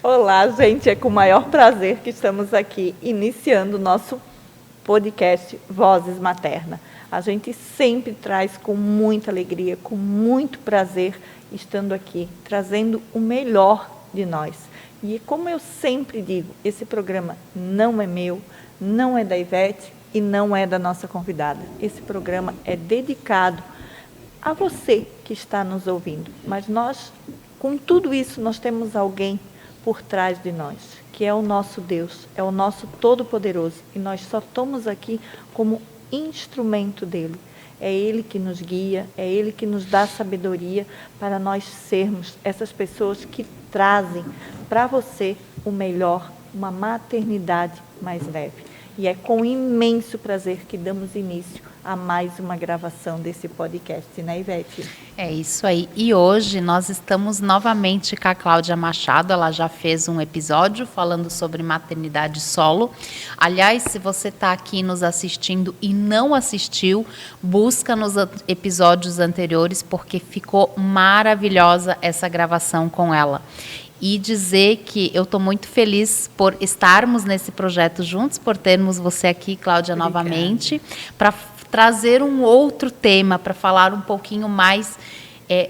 Olá, gente, é com o maior prazer que estamos aqui iniciando o nosso podcast Vozes Materna. A gente sempre traz com muita alegria, com muito prazer, estando aqui, trazendo o melhor de nós. E como eu sempre digo, esse programa não é meu, não é da Ivete e não é da nossa convidada. Esse programa é dedicado a você que está nos ouvindo. Mas nós, com tudo isso, nós temos alguém por trás de nós, que é o nosso Deus, é o nosso Todo-Poderoso, e nós só estamos aqui como instrumento dele. É ele que nos guia, é ele que nos dá sabedoria para nós sermos essas pessoas que trazem para você o melhor, uma maternidade mais leve. E é com imenso prazer que damos início a mais uma gravação desse podcast, né, Ivete? É isso aí. E hoje nós estamos novamente com a Cláudia Machado. Ela já fez um episódio falando sobre maternidade solo. Aliás, se você está aqui nos assistindo e não assistiu, busca nos episódios anteriores, porque ficou maravilhosa essa gravação com ela. E dizer que eu estou muito feliz por estarmos nesse projeto juntos, por termos você aqui, Cláudia, Obrigada. Novamente, para trazer um outro tema, para falar um pouquinho mais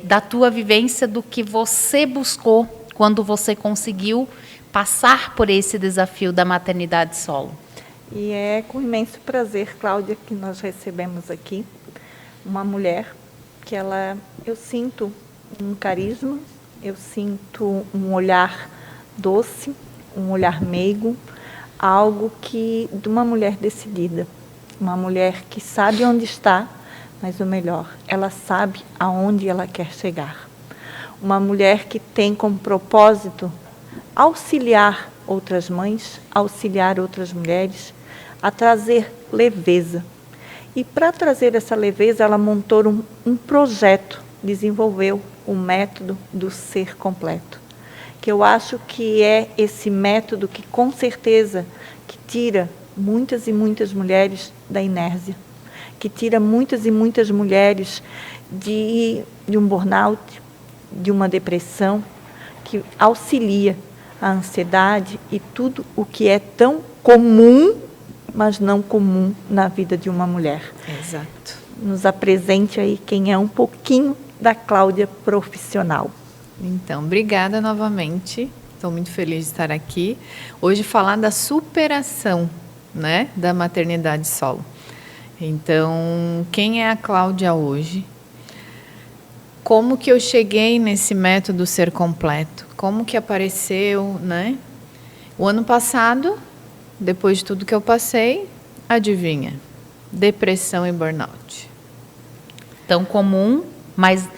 da tua vivência, do que você buscou quando você conseguiu passar por esse desafio da maternidade solo. E é com imenso prazer, Cláudia, que nós recebemos aqui uma mulher que eu sinto um carisma, eu sinto um olhar doce, um olhar meigo, algo de uma mulher decidida, uma mulher que sabe onde está, mas o melhor, ela sabe aonde ela quer chegar. Uma mulher que tem como propósito auxiliar outras mães, auxiliar outras mulheres, a trazer leveza. E para trazer essa leveza, ela montou um projeto, desenvolveu o método do ser completo, que eu acho que é esse método que, com certeza, que tira muitas e muitas mulheres da inércia, que tira muitas e muitas mulheres de um burnout, de uma depressão, que auxilia a ansiedade e tudo o que é tão comum, mas não comum na vida de uma mulher. Exato. Nos apresente aí quem é um pouquinho da Cláudia profissional. Então, obrigada novamente. Estou muito feliz de estar aqui. Hoje falar da superação, né, da maternidade solo. Então, quem é a Cláudia hoje? Como que eu cheguei nesse método ser completo? Como que apareceu, né? O ano passado, depois de tudo que eu passei, adivinha? Depressão e burnout. Tão comum, mas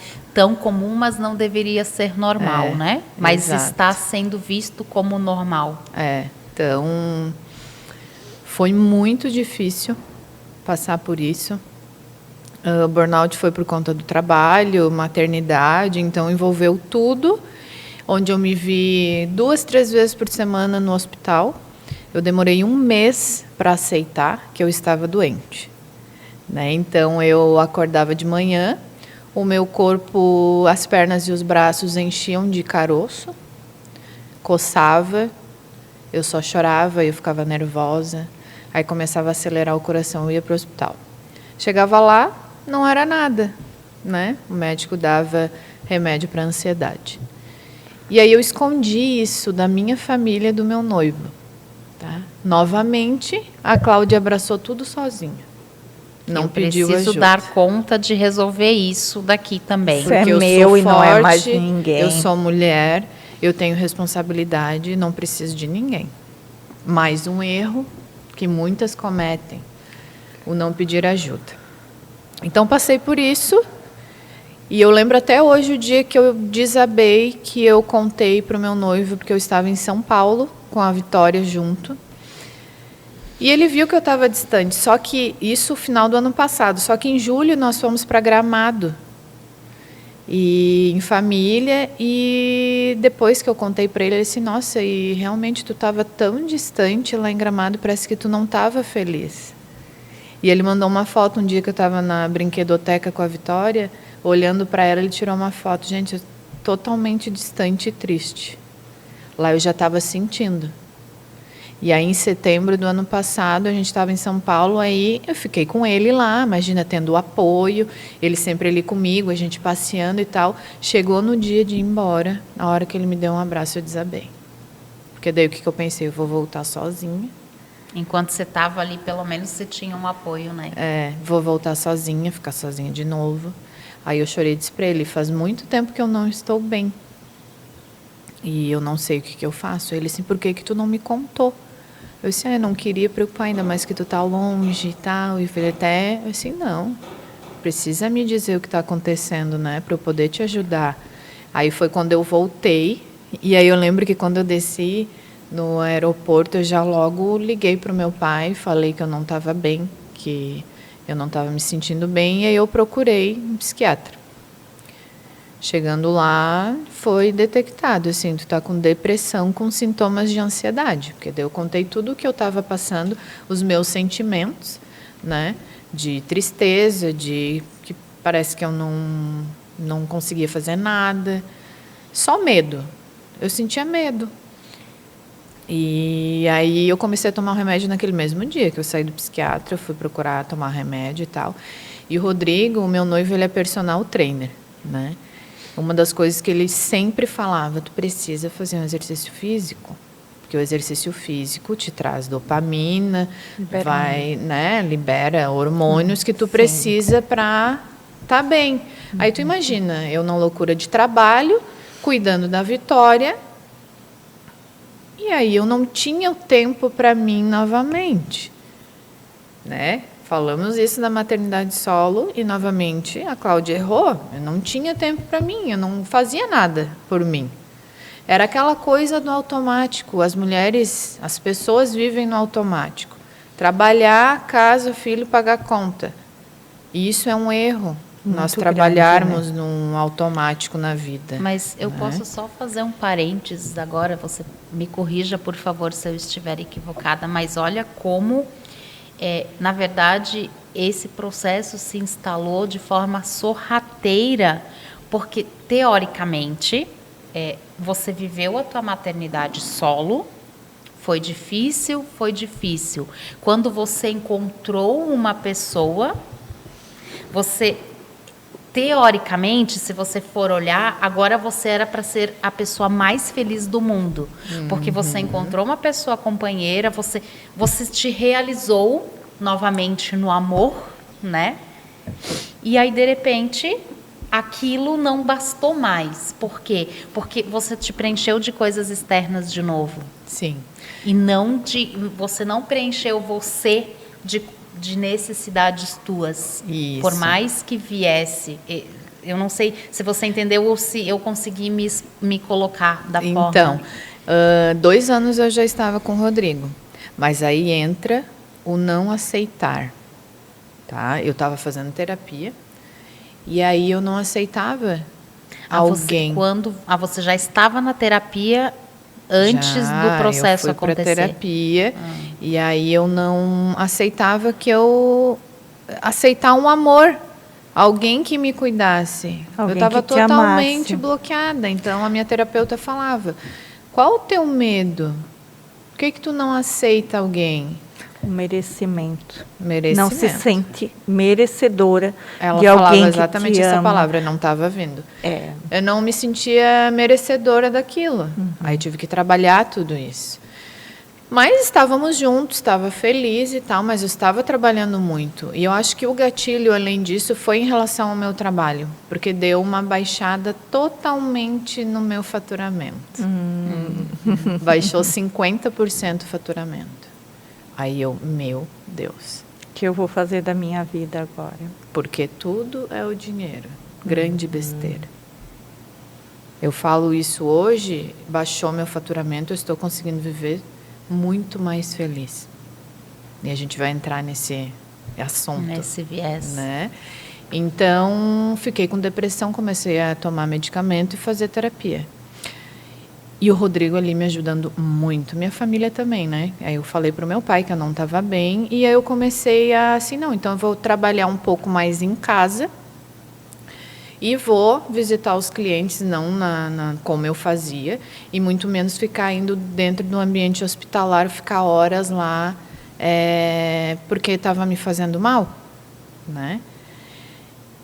não deveria ser normal, né? Mas exato. Está sendo visto como normal. Então foi muito difícil passar por isso. O burnout foi por conta do trabalho, maternidade, então envolveu tudo, onde eu me vi 2, 3 vezes por semana no hospital. Eu demorei 1 mês para aceitar que eu estava doente, né? Então eu acordava de manhã, o meu corpo, as pernas e os braços enchiam de caroço, coçava, eu só chorava, eu ficava nervosa, aí começava a acelerar o coração, eu ia para o hospital. Chegava lá, não era nada, né? O médico dava remédio para ansiedade. E aí eu escondi isso da minha família e do meu noivo. Tá? Novamente, a Cláudia abraçou tudo sozinha. Não pediu ajuda. Eu preciso dar conta de resolver isso daqui também. Porque é meu e não é mais ninguém. Eu sou mulher, eu tenho responsabilidade, não preciso de ninguém. Mais um erro que muitas cometem, o não pedir ajuda. Então, passei por isso, e eu lembro até hoje o dia que eu desabei, que eu contei para o meu noivo, porque eu estava em São Paulo, com a Vitória junto, e ele viu que eu estava distante, só que isso no final do ano passado, só que em julho nós fomos para Gramado, e em família, e depois que eu contei para ele, ele disse, nossa, e realmente tu estava tão distante lá em Gramado, parece que tu não estava feliz. E ele mandou uma foto um dia que eu estava na brinquedoteca com a Vitória, olhando para ela, ele tirou uma foto, gente, totalmente distante e triste. Lá eu já estava sentindo. E aí, em setembro do ano passado, a gente estava em São Paulo, aí eu fiquei com ele lá, imagina, tendo o apoio, ele sempre ali comigo, a gente passeando e tal. Chegou no dia de ir embora, a hora que ele me deu um abraço, eu desabei. Porque daí o que eu pensei? Eu vou voltar sozinha. Enquanto você estava ali, pelo menos você tinha um apoio, né? Vou voltar sozinha, ficar sozinha de novo. Aí eu chorei e disse para ele, faz muito tempo que eu não estou bem. E eu não sei o que eu faço. Ele assim, por que tu não me contou? Eu disse, eu não queria preocupar, ainda mais que tu tá longe e tal. E ele até, assim, não, precisa me dizer o que está acontecendo, né, para eu poder te ajudar. Aí foi quando eu voltei, e aí eu lembro que quando eu desci no aeroporto, eu já logo liguei para o meu pai, falei que eu não estava bem, que eu não estava me sentindo bem, e aí eu procurei um psiquiatra. Chegando lá, foi detectado, assim, tu tá com depressão com sintomas de ansiedade, porque daí eu contei tudo o que eu estava passando, os meus sentimentos, né, de tristeza, de que parece que eu não conseguia fazer nada, só medo, eu sentia medo. E aí eu comecei a tomar o remédio naquele mesmo dia que eu saí do psiquiatra, eu fui procurar tomar remédio e tal, e o Rodrigo, o meu noivo, ele é personal trainer, né. Uma das coisas que ele sempre falava, tu precisa fazer um exercício físico, porque o exercício físico te traz dopamina, libera hormônios que tu precisa para estar bem. Aí tu imagina, eu na loucura de trabalho, cuidando da Vitória, e aí eu não tinha o tempo para mim novamente, né? Falamos isso na maternidade solo e, novamente, a Cláudia errou. Eu não tinha tempo para mim, eu não fazia nada por mim. Era aquela coisa do automático. As mulheres, as pessoas vivem no automático. Trabalhar, casa, filho, pagar conta. E isso é um erro, muito nós trabalharmos grande, né? Num automático na vida. Mas eu posso só fazer um parênteses agora, você me corrija, por favor, se eu estiver equivocada, mas olha como... na verdade, esse processo se instalou de forma sorrateira, porque, teoricamente, você viveu a tua maternidade solo, foi difícil. Quando você encontrou uma pessoa, você, teoricamente, se você for olhar, agora você era para ser a pessoa mais feliz do mundo. Porque você encontrou uma pessoa companheira, você te realizou novamente no amor, né? E aí, de repente, aquilo não bastou mais. Por quê? Porque você te preencheu de coisas externas de novo. Sim. E você não preencheu você de necessidades tuas. Isso. Por mais que viesse. Eu não sei se você entendeu ou se eu consegui me colocar da forma. Então, 2 anos eu já estava com o Rodrigo. Mas aí entra o não aceitar. Tá? Eu estava fazendo terapia. E aí eu não aceitava alguém. Você já estava na terapia antes do processo eu fui acontecer? Para terapia. E aí eu não aceitava aceitar um amor, alguém que me cuidasse. Alguém eu estava que te totalmente amasse. Bloqueada. Então a minha terapeuta falava: qual o teu medo? Por que tu não aceita alguém? O merecimento. Merecimento. Não se sente merecedora Ela de alguém falava exatamente que te essa ama. palavra, eu não estava vindo. É. Eu não me sentia merecedora daquilo. Aí tive que trabalhar tudo isso. Mas estávamos juntos, estava feliz e tal, mas eu estava trabalhando muito. E eu acho que o gatilho, além disso, foi em relação ao meu trabalho, porque deu uma baixada totalmente no meu faturamento. Baixou 50% o faturamento. Aí eu, meu Deus. O que eu vou fazer da minha vida agora? Porque tudo é o dinheiro. Grande besteira. Eu falo isso hoje, baixou meu faturamento, eu estou conseguindo viver muito mais feliz. E a gente vai entrar nesse assunto. Nesse viés. Né? Então, fiquei com depressão, comecei a tomar medicamento e fazer terapia. E o Rodrigo ali me ajudando muito. Minha família também, né? Aí eu falei para o meu pai que eu não estava bem. E aí eu comecei então eu vou trabalhar um pouco mais em casa. E vou visitar os clientes, não como eu fazia, e muito menos ficar indo dentro do ambiente hospitalar, ficar horas lá, porque estava me fazendo mal, né?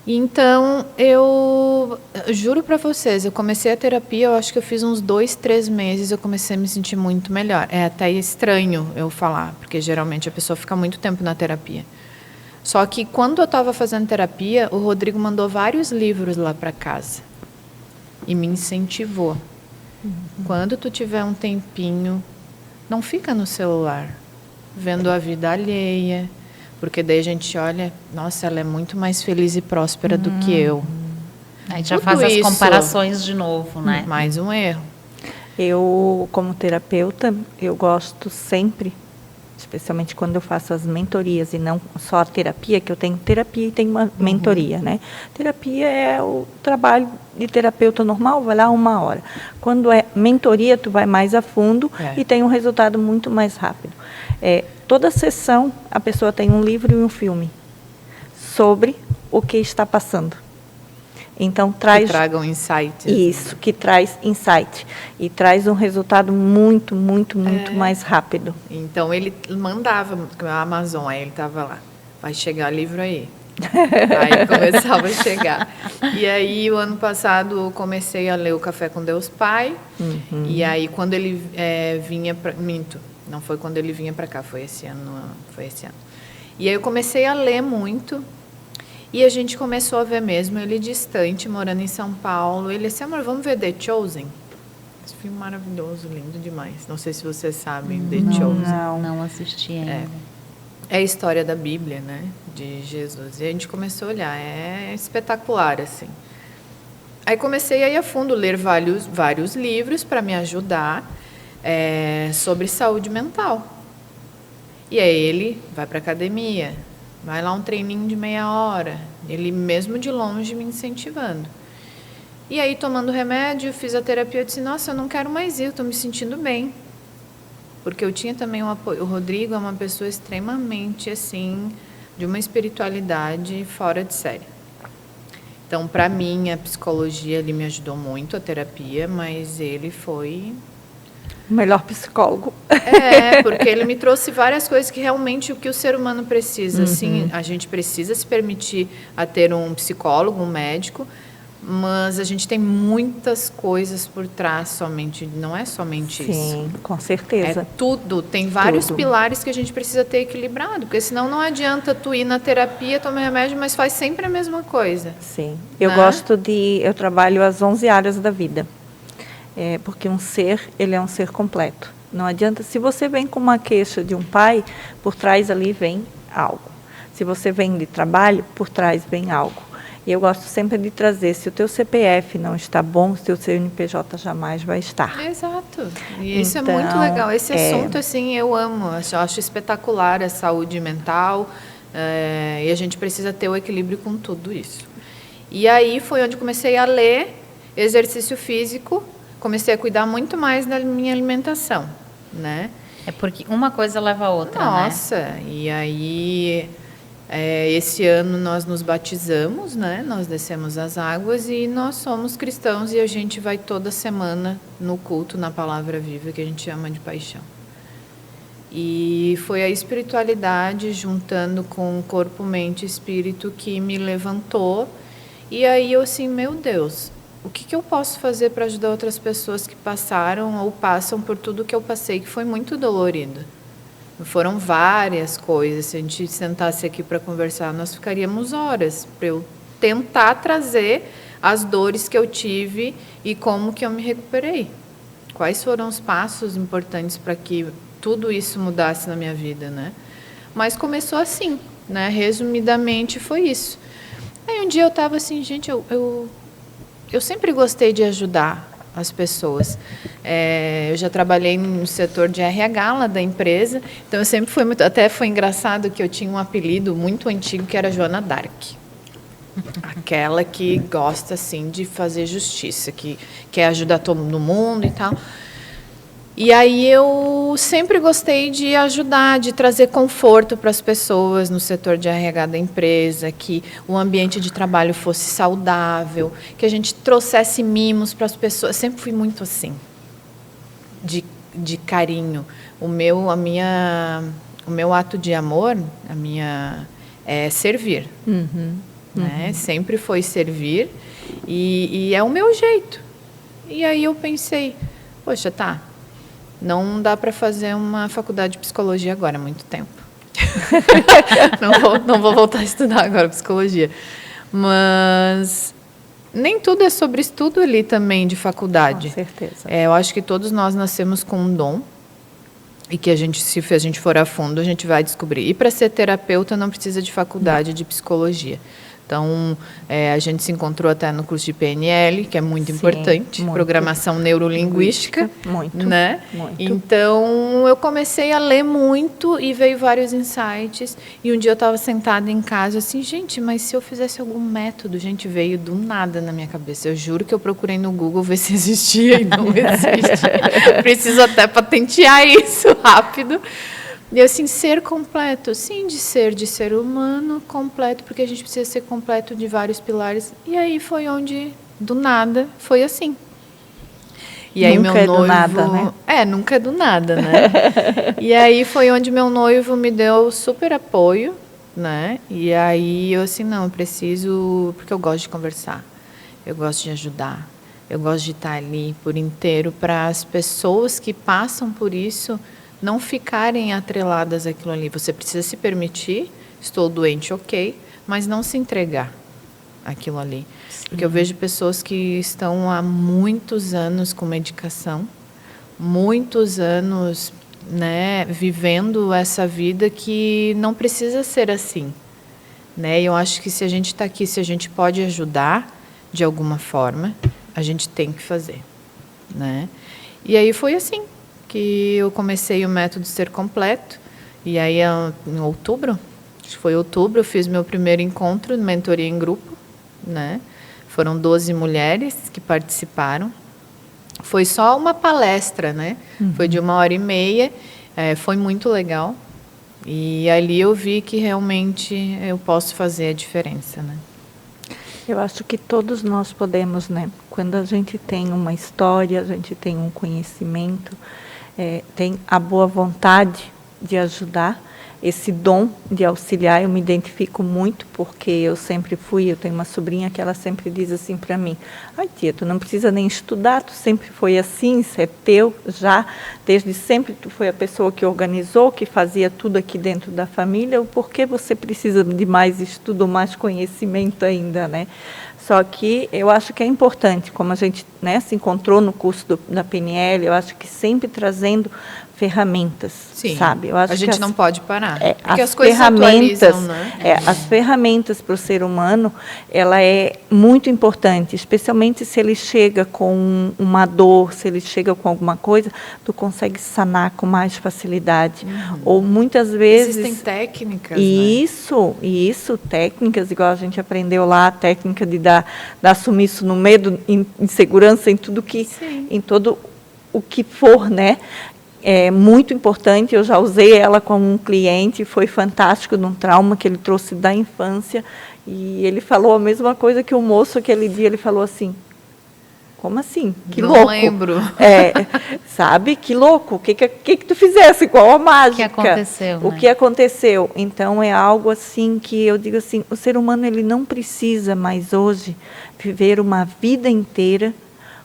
Então, eu juro para vocês, eu comecei a terapia, eu acho que eu fiz uns 2, 3 meses, eu comecei a me sentir muito melhor. É até estranho eu falar, porque geralmente a pessoa fica muito tempo na terapia. Só que quando eu estava fazendo terapia, o Rodrigo mandou vários livros lá para casa e me incentivou. Quando tu tiver um tempinho, não fica no celular, vendo a vida alheia, porque daí a gente olha, nossa, ela é muito mais feliz e próspera do que eu. Aí já faz as comparações de novo, né? Mais um erro. Eu, como terapeuta, eu gosto sempre, especialmente quando eu faço as mentorias e não só a terapia, que eu tenho terapia e tenho uma mentoria, né? Terapia é o trabalho de terapeuta normal, vai lá 1 hora. Quando é mentoria, tu vai mais a fundo e tem um resultado muito mais rápido. Toda sessão, a pessoa tem um livro e um filme sobre o que está passando. Então, traz... Que tragam insights. Isso, que traz insight. E traz um resultado muito, muito, muito mais rápido. Então, ele mandava, a Amazon, aí ele estava lá, vai chegar livro aí. Aí começava a chegar. E aí, o ano passado, eu comecei a ler o Café com Deus Pai. E aí, quando ele vinha para... Minto, não foi quando ele vinha para cá, foi esse ano. E aí, eu comecei a ler muito. E a gente começou a ver mesmo ele distante, morando em São Paulo. Ele disse, amor, vamos ver The Chosen? Esse filme maravilhoso, lindo demais. Não sei se vocês sabem, The Chosen. Não assisti ainda. É a história da Bíblia, né? De Jesus. E a gente começou a olhar, é espetacular, assim. Aí comecei a ir a fundo, ler vários livros para me ajudar sobre saúde mental. E aí ele vai para a academia, vai lá um treininho de meia hora, ele mesmo de longe me incentivando. E aí, tomando remédio, fiz a terapia, eu disse, nossa, eu não quero mais ir, eu estou me sentindo bem. Porque eu tinha também um apoio. O Rodrigo é uma pessoa extremamente, assim, de uma espiritualidade fora de série. Então, para mim, a psicologia, ele me ajudou muito, a terapia, mas ele foi... O melhor psicólogo. Porque ele me trouxe várias coisas que realmente o que o ser humano precisa. Assim, a gente precisa se permitir a ter um psicólogo, um médico, mas a gente tem muitas coisas por trás somente, não é somente isso. Sim, com certeza. É tudo, tem vários pilares que a gente precisa ter equilibrado, porque senão não adianta tu ir na terapia, tomar remédio, mas faz sempre a mesma coisa. Sim, eu trabalho as 11 áreas da vida. Porque ele é um ser completo. Não adianta, se você vem com uma queixa de um pai, por trás ali vem algo. Se você vem de trabalho, por trás vem algo. E eu gosto sempre de trazer, se o teu CPF não está bom, o teu CNPJ jamais vai estar. Exato. E isso então, é muito legal. Esse assunto, assim, eu amo. Eu acho espetacular a saúde mental. E a gente precisa ter o equilíbrio com tudo isso. E aí foi onde comecei a ler exercício físico. Comecei a cuidar muito mais da minha alimentação, né? É porque uma coisa leva a outra, né? E aí, esse ano nós nos batizamos, né? Nós descemos as águas e nós somos cristãos e a gente vai toda semana no culto, na Palavra Viva, que a gente ama de paixão. E foi a espiritualidade juntando com corpo, mente e espírito que me levantou. E aí eu assim, meu Deus... O que eu posso fazer para ajudar outras pessoas que passaram ou passam por tudo que eu passei, que foi muito dolorido? Foram várias coisas. Se a gente sentasse aqui para conversar, nós ficaríamos horas para eu tentar trazer as dores que eu tive e como que eu me recuperei. Quais foram os passos importantes para que tudo isso mudasse na minha vida, né? Mas começou assim, né? Resumidamente foi isso. Aí um dia eu estava assim, gente, eu sempre gostei de ajudar as pessoas. Eu já trabalhei no setor de RH lá da empresa, então eu sempre fui muito... Até foi engraçado que eu tinha um apelido muito antigo que era Joana Dark. Aquela que gosta, assim, de fazer justiça, que quer ajudar todo mundo e tal. E aí eu sempre gostei de ajudar, de trazer conforto para as pessoas no setor de RH da empresa, que o ambiente de trabalho fosse saudável, que a gente trouxesse mimos para as pessoas. Sempre fui muito assim, de carinho. O meu ato de amor, é servir. Né? Sempre foi servir e é o meu jeito. E aí eu pensei, poxa, tá, não dá para fazer uma faculdade de psicologia agora, é muito tempo. Não vou voltar a estudar agora psicologia. Mas nem tudo é sobre estudo ali também de faculdade. Com certeza. Eu acho que todos nós nascemos com um dom e que se a gente for a fundo, a gente vai descobrir. E para ser terapeuta não precisa de faculdade de psicologia. Então, a gente se encontrou até no curso de PNL, que é muito importante, muito. Programação Neurolinguística. Muito, né? muito. Então, eu comecei a ler muito e veio vários insights. E um dia eu estava sentada em casa assim, gente, mas se eu fizesse algum método, gente, veio do nada na minha cabeça. Eu juro que eu procurei no Google ver se existia e não existe. Preciso até patentear isso rápido. E assim, ser completo, sim, de ser humano completo, porque a gente precisa ser completo de vários pilares. E aí foi onde, do nada, foi assim. E aí nunca meu noivo, do nada, né? Nunca é do nada, né? E aí foi onde meu noivo me deu super apoio, né? E aí eu assim, não, eu preciso, porque eu gosto de conversar, eu gosto de ajudar, eu gosto de estar ali por inteiro para as pessoas que passam por isso não ficarem atreladas àquilo ali. Você precisa se permitir, estou doente, ok, mas não se entregar àquilo ali. Sim. Porque eu vejo pessoas que estão há muitos anos com medicação, muitos anos, né, vivendo essa vida que não precisa ser assim. Né? E eu acho que se a gente está aqui, se a gente pode ajudar de alguma forma, a gente tem que fazer. Né? E aí foi assim que eu comecei o método Ser Completo, e aí em outubro, acho que foi outubro, eu fiz meu primeiro encontro de mentoria em grupo, né? Foram 12 mulheres que participaram, foi só uma palestra, né? Foi de 1h30, foi muito legal, e ali eu vi que realmente eu posso fazer a diferença, né? Eu acho que todos nós podemos, né? Quando a gente tem uma história, a gente tem um conhecimento, tem a boa vontade de ajudar, esse dom de auxiliar. Eu me identifico muito, porque eu tenho uma sobrinha que ela sempre diz assim para mim, ai tia, tu não precisa nem estudar, tu sempre foi assim, isso é teu já, desde sempre tu foi a pessoa que organizou, que fazia tudo aqui dentro da família, por que você precisa de mais estudo, mais conhecimento ainda, né? Só que eu acho que é importante, como a gente, né, se encontrou no curso da PNL, eu acho que sempre trazendo ferramentas, sim, sabe? Eu acho a gente que não pode parar, porque as coisas atualizam, né? As ferramentas para o ser humano, ela é muito importante, especialmente se ele chega com uma dor, se ele chega com alguma coisa, tu consegue sanar com mais facilidade. Ou muitas vezes... Existem técnicas, Isso, técnicas, igual a gente aprendeu lá, a técnica de dar sumiço no medo, insegurança, em tudo que, em todo o que for, né? É muito importante, eu já usei ela como um cliente, foi fantástico, num trauma que ele trouxe da infância, e ele falou a mesma coisa que o moço aquele dia, ele falou assim, como assim? Que não louco. Não lembro. Sabe, que louco, o que tu fizesse, qual a mágica? O que aconteceu, O que aconteceu? Então, é algo assim que eu digo assim, o ser humano ele não precisa mais hoje viver uma vida inteira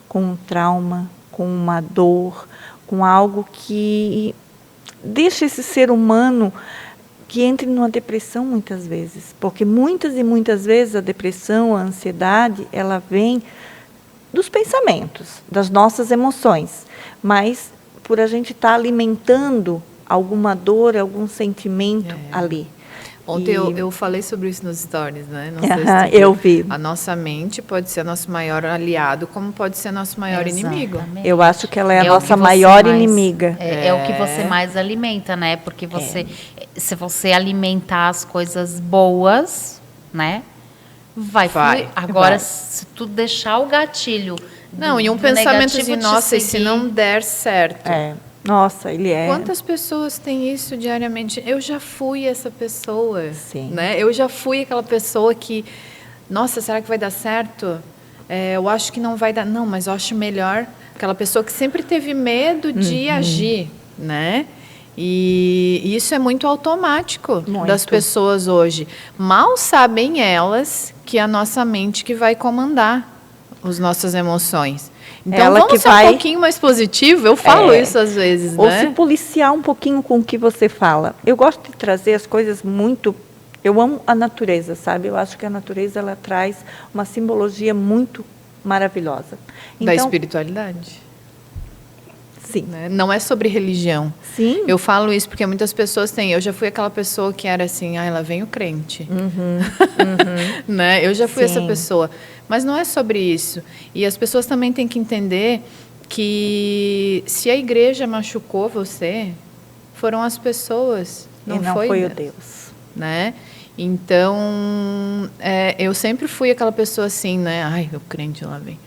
com um trauma, com uma dor, com algo que deixa esse ser humano que entre numa depressão muitas vezes. Porque muitas e muitas vezes a depressão, a ansiedade, ela vem dos pensamentos, das nossas emoções. Mas por a gente estar alimentando alguma dor, algum sentimento ali. Ontem eu falei sobre isso nos stories, né? Não sei se eu vi. A nossa mente pode ser nosso maior aliado, como pode ser nosso maior inimigo. Eu acho que ela é a nossa maior inimiga. É o que você mais alimenta, né? Porque se você alimentar as coisas boas, né? Vai fluir. Agora, se tu deixar o gatilho Não, e um do pensamento negativo assim, te nossa, e se seguir. não der certo? Nossa, ele é... Quantas pessoas têm isso diariamente? Eu já fui essa pessoa, Sim. né? Eu já fui aquela pessoa que, nossa, será que vai dar certo? Eu acho que não vai dar. Não, mas eu acho melhor. Aquela pessoa que sempre teve medo de agir, né? E isso é muito automático Muito. das pessoas hoje. Mal sabem elas que é a nossa mente que vai comandar as nossas emoções. Então, Ela vamos que ser vai- um pouquinho mais positivo. Eu falo isso às vezes, Ou né? se policiar um pouquinho com o que você fala. Eu gosto de trazer as coisas muito... Eu amo a natureza, sabe? Eu acho que a natureza, ela traz uma simbologia muito maravilhosa. Da espiritualidade. Sim. Né? Não é sobre religião. Sim. Eu falo isso porque muitas pessoas têm. Eu já fui aquela pessoa que era assim, lá vem o crente. Né? Eu já fui essa Sim. pessoa. Mas não é sobre isso. E as pessoas também têm que entender que se a igreja machucou você, foram as pessoas. E não foi o Deus. Deus. Né? Então, eu sempre fui aquela pessoa assim, né? Ai, o crente lá vem.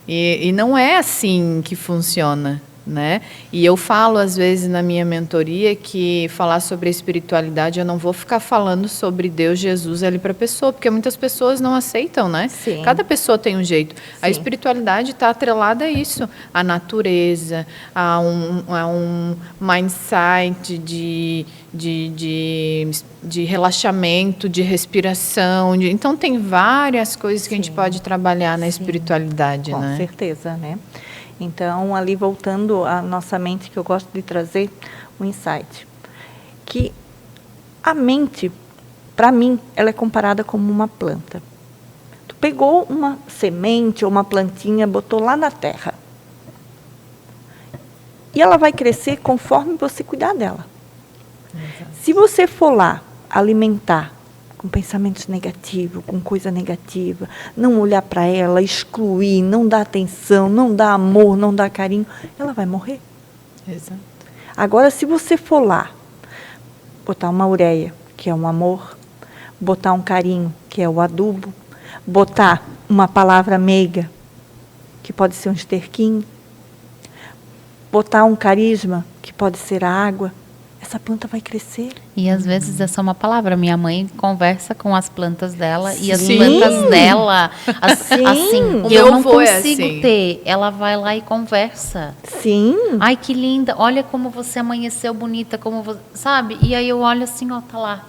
E não é assim que funciona, né? E eu falo, às vezes, na minha mentoria, que falar sobre a espiritualidade, eu não vou ficar falando sobre Deus, Jesus ali para a pessoa, porque muitas pessoas não aceitam, né? Sim. Cada pessoa tem um jeito. A Sim. espiritualidade está atrelada a isso, à natureza, a um mindset de relaxamento, de respiração. Então, tem várias coisas que a gente pode trabalhar na espiritualidade, Com né? certeza, né? Então, ali voltando à nossa mente, que eu gosto de trazer um insight. Que a mente, para mim, ela é comparada como uma planta. Tu pegou uma semente ou uma plantinha, botou lá na terra. E ela vai crescer conforme você cuidar dela. Se você for lá alimentar com pensamentos negativos, com coisa negativa, não olhar para ela, excluir, não dar atenção, não dar amor, não dar carinho, ela vai morrer. Exato. Agora, se você for lá, botar uma ureia, que é um amor, botar um carinho, que é o adubo, botar uma palavra meiga, que pode ser um esterquinho, botar um carisma, que pode ser a água, essa planta vai crescer. E às vezes é só uma palavra. Minha mãe conversa com as plantas dela e as Sim. plantas dela, Sim. assim, O eu meu não avô é consigo assim. ter. Ela vai lá e conversa. Sim. Ai, que linda. Olha como você amanheceu bonita, como você, sabe? E aí eu olho assim, ó, tá lá.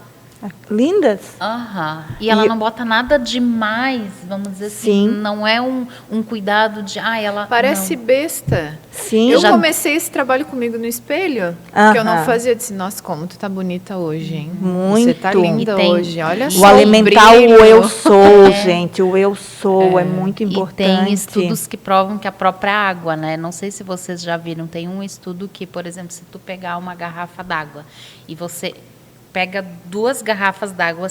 Lindas. Aham. E ela não bota nada demais, vamos dizer assim. Sim. Não é um cuidado de, ela Parece não. besta. Sim. Eu Já- comecei esse trabalho comigo no espelho, que eu não fazia. Eu disse, nossa, como tu tá bonita hoje, hein? Você tá Muito. linda E tem- hoje, olha O só alimentar o brilho. eu sou, gente. O eu sou é muito E importante. tem estudos que provam que a própria água, né? Não sei se vocês já viram, tem um estudo que, por exemplo, se tu pegar uma garrafa d'água e você pega 2 garrafas d'água,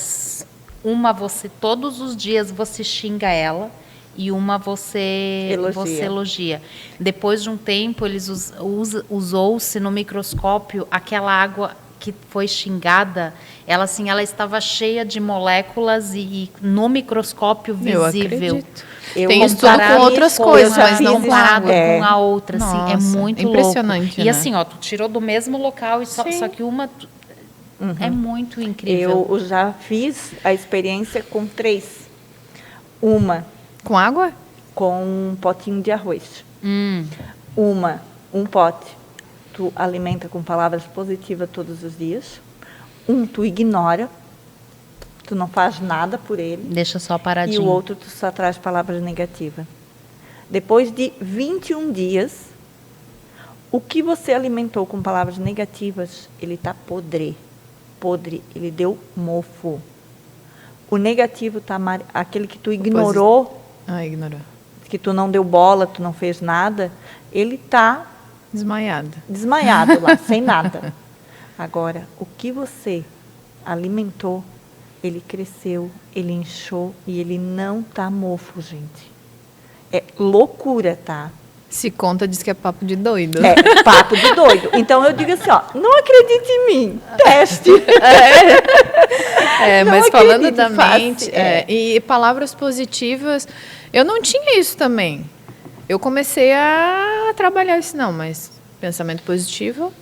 uma você, todos os dias você xinga ela e uma você elogia. Depois de um tempo, eles usou-se no microscópio aquela água que foi xingada, ela estava cheia de moléculas e no microscópio Eu visível. acredito. Eu Tem estudo comparado com outras com coisas, eu já mas não fiz com comparado água. É. com a outra, assim, é Nossa, muito impressionante, louco. E né? assim, tu tirou do mesmo local e só que uma é muito incrível. Eu já fiz a experiência com 3. Uma Com água? com um potinho de arroz. Um pote, tu alimenta com palavras positivas todos os dias. Tu ignora, tu não faz nada por ele. Deixa só E paradinho. o outro, tu só traz palavras negativas. Depois de 21 dias, o que você alimentou com palavras negativas, ele está podre, ele deu mofo. O negativo está aquele que tu ignorou, Ignorou. que tu não deu bola, tu não fez nada, ele está Desmaiada. desmaiado lá, sem nada. Agora, o que você alimentou, ele cresceu, ele inchou e ele não está mofo, gente. É loucura, tá? Se conta, diz que é papo de doido. É papo de doido. Então eu digo assim, não acredite em mim, teste. Não Mas falando acredite, da faça, mente, e palavras positivas, eu não tinha isso também. Eu comecei a trabalhar isso, não, mas pensamento positivo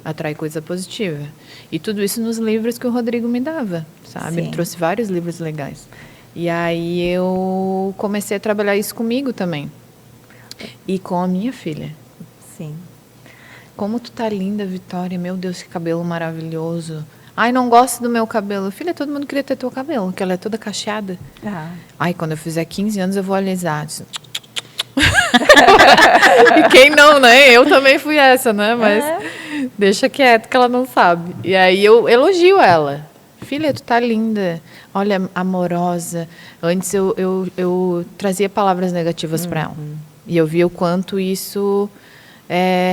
atrai coisa positiva. E tudo isso nos livros que o Rodrigo me dava, sabe? Sim. Ele trouxe vários livros legais. E aí eu comecei a trabalhar isso comigo também. E com a minha filha. Sim. Como tu tá linda, Vitória. Meu Deus, que cabelo maravilhoso. Ai, não gosto do meu cabelo. Filha, todo mundo queria ter teu cabelo, que ela é toda cacheada. Ah. Ai, quando eu fizer 15 anos eu vou alisar. E quem não, né? Eu também fui essa, né? Mas deixa quieto que ela não sabe. E aí eu elogio ela. Filha, tu tá linda. Olha, amorosa. Antes eu trazia palavras negativas para ela. E eu via o quanto isso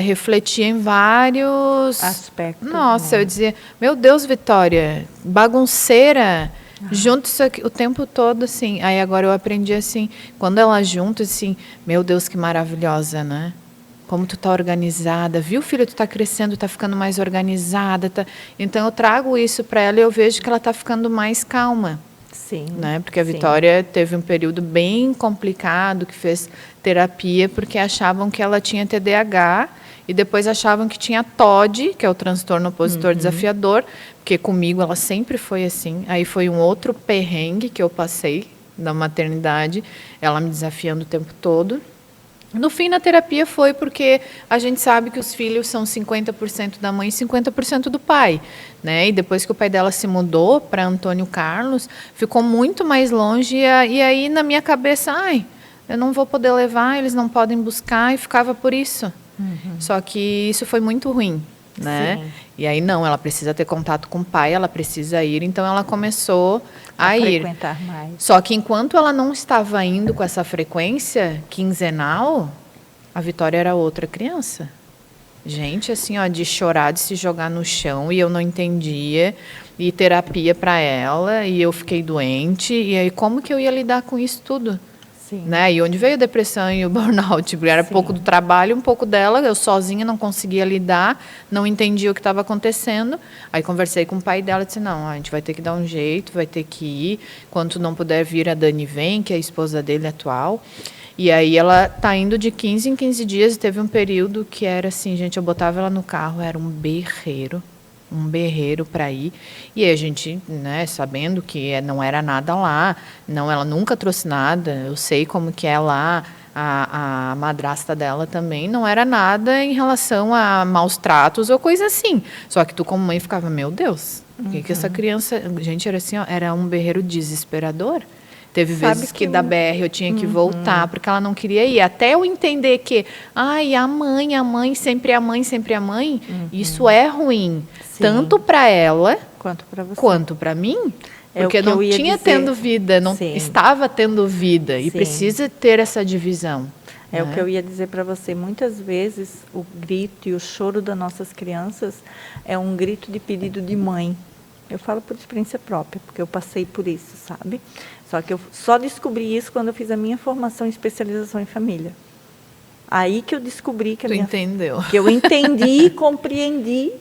refletia em vários aspectos. Nossa, eu dizia, meu Deus, Vitória, bagunceira. Junto isso aqui o tempo todo, assim. Aí agora eu aprendi assim, quando ela junto, assim, meu Deus, que maravilhosa, né? Como tu tá organizada, viu, filha? Tu tá crescendo, tá ficando mais organizada. Tá... Então eu trago isso para ela e eu vejo que ela tá ficando mais calma. Sim. Né? Porque a sim. Vitória teve um período bem complicado, que fez terapia, porque achavam que ela tinha TDAH e depois achavam que tinha TOD, que é o transtorno opositor desafiador, porque comigo ela sempre foi assim. Aí foi um outro perrengue que eu passei da maternidade, ela me desafiando o tempo todo. No fim, na terapia foi porque a gente sabe que os filhos são 50% da mãe e 50% do pai, né? E depois que o pai dela se mudou para Antônio Carlos, ficou muito mais longe e aí na minha cabeça, ai, eu não vou poder levar, eles não podem buscar, e ficava por isso. Só que isso foi muito ruim, né? Sim. E aí não, ela precisa ter contato com o pai, ela precisa ir, então ela começou a ir. Frequentar mais. Só que enquanto ela não estava indo com essa frequência quinzenal, a Vitória era outra criança. Gente, assim, ó, de chorar, de se jogar no chão, e eu não entendia, e terapia para ela, e eu fiquei doente, e aí como que eu ia lidar com isso tudo? Sim. Né? E onde veio a depressão e o burnout? Era pouco do trabalho, um pouco dela, eu sozinha não conseguia lidar, não entendia o que estava acontecendo. Aí conversei com o pai dela e disse, não, a gente vai ter que dar um jeito, vai ter que ir. Quando não puder vir, a Dani vem, que é a esposa dele atual. E aí ela tá indo de 15 em 15 dias e teve um período que era assim, gente, eu botava ela no carro, era um berreiro para ir. E aí a gente, né, sabendo que não era nada lá, não, ela nunca trouxe nada, eu sei como que é lá, a madrasta dela também, não era nada em relação a maus tratos ou coisa assim. Só que tu como mãe ficava, meu Deus, o que essa criança... Gente, era assim, ó, era um berreiro desesperador. Teve vezes que da BR eu tinha que voltar, porque ela não queria ir. Até eu entender que, ai, a mãe, sempre a mãe, isso é ruim. Sim. Tanto para ela, Quanto para você. quanto para mim. É Porque o que não eu ia tinha dizer. tendo vida, não Sim. estava tendo vida. E Sim. precisa ter essa divisão. É né? o que eu ia dizer para você. Muitas vezes, o grito e o choro das nossas crianças é um grito de pedido de mãe. Eu falo por experiência própria, porque eu passei por isso, sabe? Só que eu só descobri isso quando eu fiz a minha formação em especialização em família. Aí que eu descobri que entendeu. que eu entendi, compreendi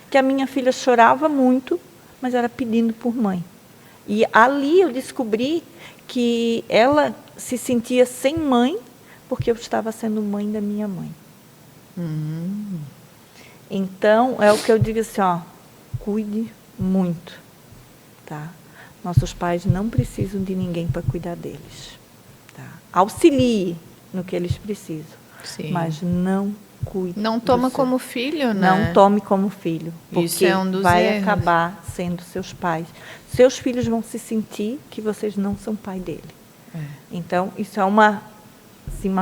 que a minha filha chorava muito, mas era pedindo por mãe. E ali eu descobri que ela se sentia sem mãe, porque eu estava sendo mãe da minha mãe. Então, é o que eu digo assim, ó, cuide muito, tá? Nossos pais não precisam de ninguém para cuidar deles, tá? Auxilie no que eles precisam, Sim. mas não cuide. Não toma como filho, né? Não tome como filho, porque Isso é um dos vai erros. acabar sendo seus pais. Seus filhos vão se sentir que vocês não são pai dele. Então, isso é uma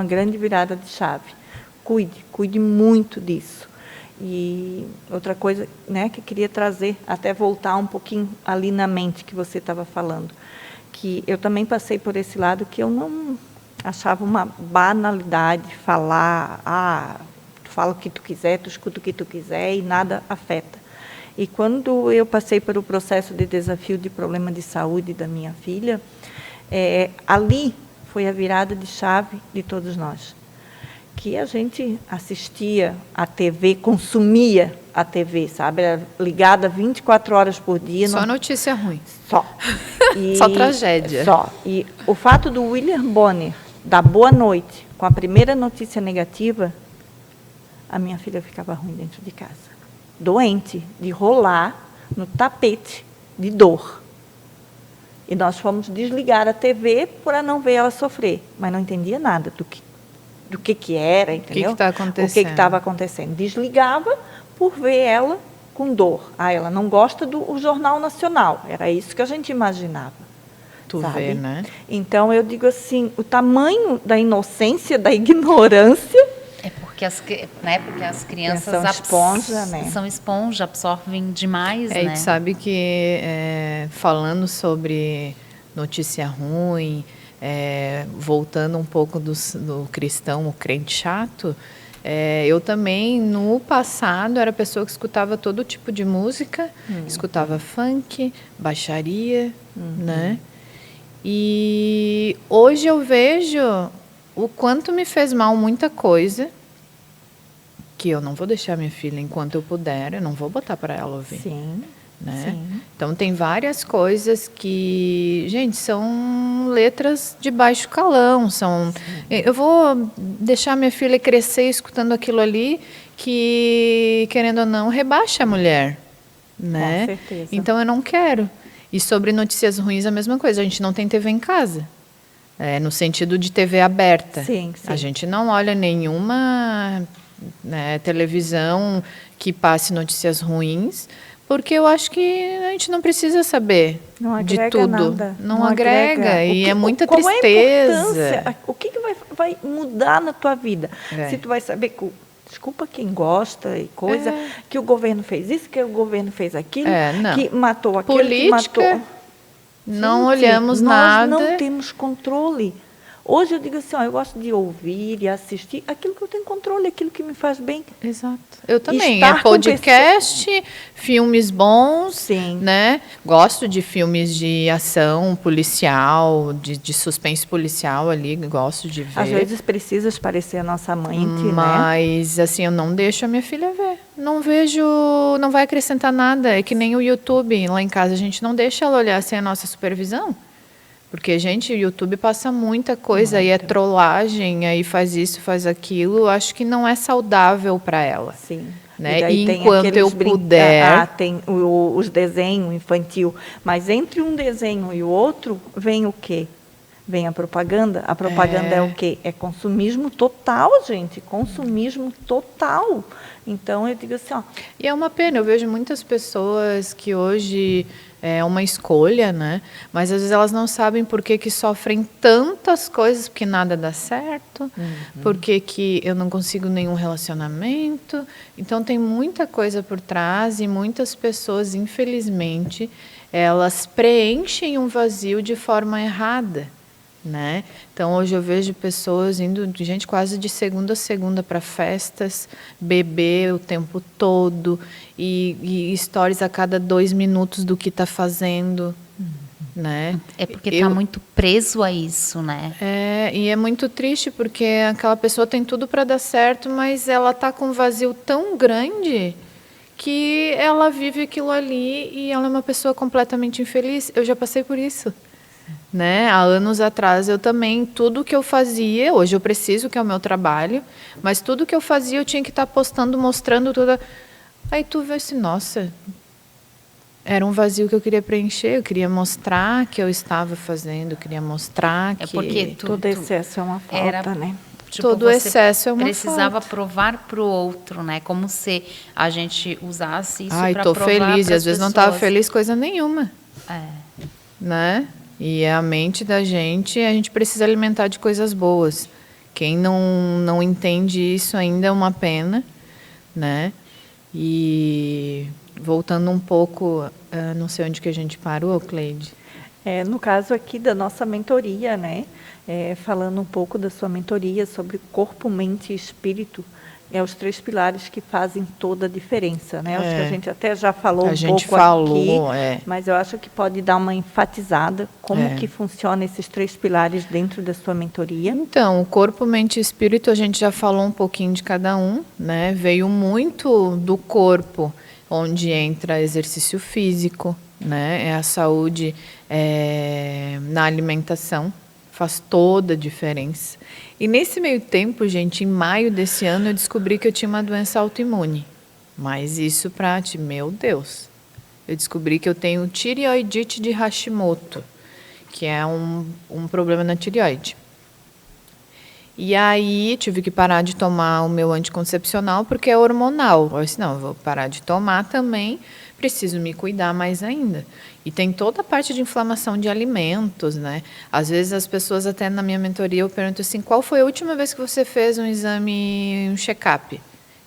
grande virada de chave. Cuide muito disso. E outra coisa, né, que eu queria trazer, até voltar um pouquinho ali na mente que você estava falando, que eu também passei por esse lado que eu não achava uma banalidade falar, tu fala o que tu quiser, tu escuta o que tu quiser e nada afeta. E quando eu passei pelo processo de desafio de problema de saúde da minha filha, ali foi a virada de chave de todos nós. Que a gente assistia a TV, consumia a TV, sabe? Era ligada 24 horas por dia. Só notícia ruim. Só. Só tragédia. Só. E o fato do William Bonner dar boa noite com a primeira notícia negativa, a minha filha ficava ruim dentro de casa. Doente, de rolar no tapete de dor. E nós fomos desligar a TV para não ver ela sofrer, mas não entendia nada do que era, entendeu? O que está acontecendo? O que estava acontecendo. Desligava por ver ela com dor. Ela não gosta do Jornal Nacional. Era isso que a gente imaginava. Tu sabe? vê, né? Então, eu digo assim, o tamanho da inocência, da ignorância... É porque as crianças são esponja, né? São esponja, absorvem demais, né? E tu sabe que, falando sobre notícia ruim, voltando um pouco do cristão, o crente chato, eu também, no passado, era pessoa que escutava todo tipo de música, escutava funk, baixaria, né? E hoje eu vejo o quanto me fez mal muita coisa, que eu não vou deixar minha filha enquanto eu puder, eu não vou botar para ela ouvir. Sim, Né? sim. Então, tem várias coisas que, gente, são letras de baixo calão. Eu vou deixar minha filha crescer escutando aquilo ali que, querendo ou não, rebaixa a mulher. Né? Com certeza. Então, eu não quero. E sobre notícias ruins, a mesma coisa. A gente não tem TV em casa. No sentido de TV aberta. Sim, sim. A gente não olha nenhuma televisão que passe notícias ruins, porque eu acho que a gente não precisa saber Não de agrega tudo. nada. Não agrega. E é muita qual tristeza. a importância? O que vai mudar na tua vida? É. Se tu vai saber que, desculpa quem gosta e coisa, que o governo fez isso, que o governo fez aquilo, Não. que matou aquilo, Política, que matou... não Gente, olhamos nada. Nós não temos controle. Hoje eu digo assim, eu gosto de ouvir e assistir aquilo que eu tenho controle, aquilo que me faz bem. Exato. Eu também. Estar com Podcast, filmes bons, Sim. né? Gosto de filmes de ação policial, de suspense policial ali, gosto de ver. Às vezes precisas parecer a nossa mãe, né? Mas, assim, eu não deixo a minha filha ver. Não vejo, não vai acrescentar nada. É que nem o YouTube. Lá em casa a gente não deixa ela olhar sem a nossa supervisão. Porque, gente, o YouTube passa muita coisa, aí é trollagem, aí faz isso, faz aquilo. Acho que não é saudável para ela. Sim. Né? daí E tem enquanto aqueles eu puder... tem os desenhos infantil. Mas entre um desenho e o outro, vem o quê? Vem a propaganda. A propaganda é o quê? É consumismo total, gente. Consumismo total. Então, eu digo assim, ó... E é uma pena, eu vejo muitas pessoas que hoje é uma escolha, né? Mas às vezes elas não sabem por que sofrem tantas coisas, porque nada dá certo, porque que eu não consigo nenhum relacionamento. Então, tem muita coisa por trás e muitas pessoas, infelizmente, elas preenchem um vazio de forma errada. Né? Então, hoje eu vejo pessoas indo, gente quase de segunda a segunda para festas, beber o tempo todo, e stories a cada 2 minutos do que está fazendo. Né? É porque está muito preso a isso, né? E é muito triste, porque aquela pessoa tem tudo para dar certo, mas ela está com um vazio tão grande que ela vive aquilo ali e ela é uma pessoa completamente infeliz. Eu já passei por isso. Né? Há anos atrás eu também, tudo que eu fazia, hoje eu preciso, que é o meu trabalho, mas tudo que eu fazia eu tinha que estar postando, mostrando tudo. Aí tu vê assim, nossa, era um vazio que eu queria preencher, eu queria mostrar que eu estava fazendo, eu queria mostrar que... porque todo excesso é uma falta, né? Todo excesso é uma precisava falta. Provar para o outro, né? Como se a gente usasse isso para provar. Tô feliz, e às vezes não estava pessoas. feliz coisa nenhuma. É. Né? E a mente da gente, a gente precisa alimentar de coisas boas. Quem não entende isso ainda é uma pena, né? E voltando um pouco, não sei onde que a gente parou, Cleide. No caso aqui da nossa mentoria, né? Falando um pouco da sua mentoria sobre corpo, mente e espírito, os 3 pilares que fazem toda a diferença, né? Acho que a gente até já falou aqui, mas eu acho que pode dar uma enfatizada como que funciona esses 3 pilares dentro da sua mentoria. Então, o corpo, mente e espírito, a gente já falou um pouquinho de cada um, né? Veio muito do corpo, onde entra exercício físico, né? É a saúde na alimentação, Faz toda a diferença. E nesse meio tempo, gente, em maio desse ano, eu descobri que eu tinha uma doença autoimune. Mas isso meu Deus. Eu descobri que eu tenho tireoidite de Hashimoto, que é um problema na tireoide. E aí tive que parar de tomar o meu anticoncepcional porque é hormonal. Eu disse, não, eu vou parar de tomar também, preciso me cuidar mais ainda. E tem toda a parte de inflamação de alimentos, né? Às vezes as pessoas até na minha mentoria eu pergunto assim, qual foi a última vez que você fez um exame, um check-up?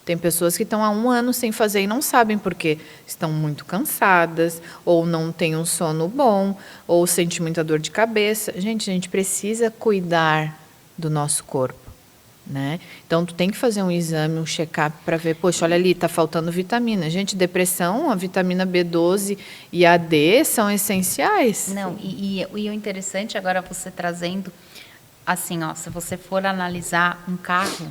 Tem pessoas que estão há 1 ano sem fazer e não sabem porque estão muito cansadas, ou não têm um sono bom, ou sentem muita dor de cabeça. Gente, a gente precisa cuidar do nosso corpo, né? Então, tu tem que fazer um exame, um check-up para ver, poxa, olha ali, está faltando vitamina. Gente, depressão, a vitamina B12 e a D são essenciais. Não, e o interessante agora você trazendo, assim, ó, se você for analisar um carro,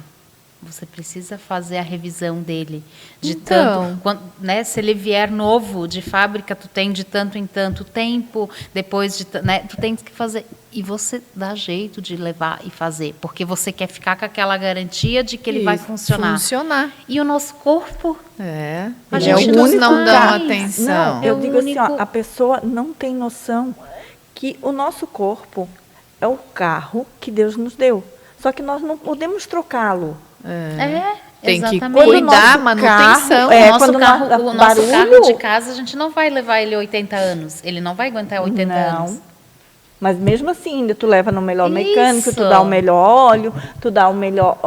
você precisa fazer a revisão dele de Então, tanto, né? Se ele vier novo de fábrica, tu tem de tanto em tanto tempo, depois de, né? Tu tem que fazer e você dá jeito de levar e fazer, porque você quer ficar com aquela garantia de que ele vai funcionar. E o nosso corpo, a gente não dão faz. atenção. Não, eu digo assim, ó, a pessoa não tem noção que o nosso corpo é o carro que Deus nos deu. Só que nós não podemos trocá-lo. Tem que exatamente. cuidar, manutenção. O nosso carro de casa, a gente não vai levar ele 80 anos. Ele não vai aguentar 80 anos. Mas mesmo assim, ainda tu leva no melhor mecânico, tu dá o melhor óleo, tu dá o melhor...